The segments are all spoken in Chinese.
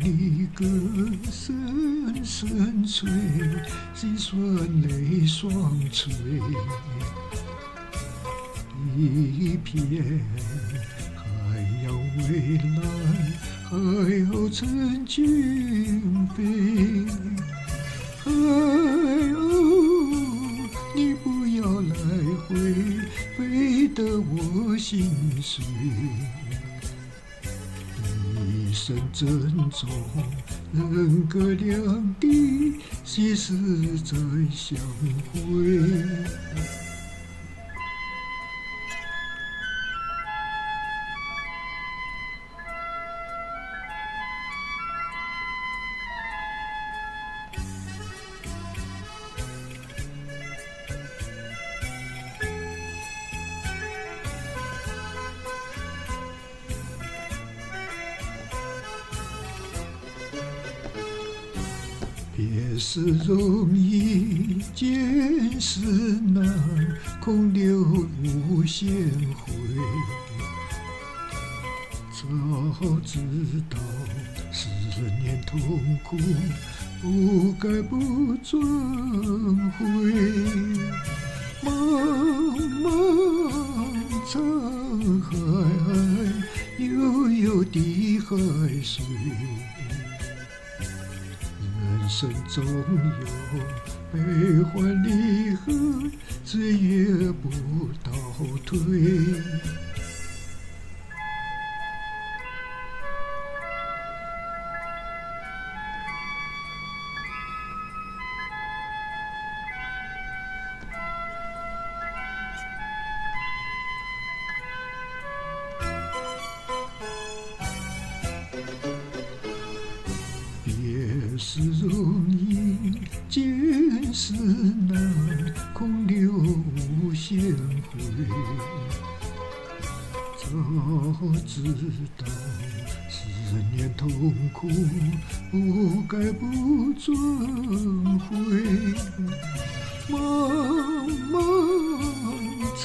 离歌声声催，心酸泪双垂。一片海洋蔚蓝，海鸥成群飞。海鸥，你不要来回，飞得我心碎。一生珍重，人隔两地，几时再相会？别时容易，见时难，空留无限回。早知道思念痛苦，不该不转回。茫茫沧海，悠悠的海水。人生总有悲欢离合，岁月不倒退。别时容易，见时难，空留无限回。早知道思念痛苦，不该不转回。茫茫沧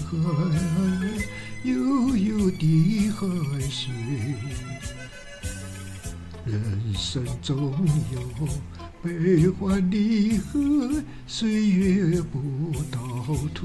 海，悠悠的海水。人生总有悲欢离合，岁月不倒退。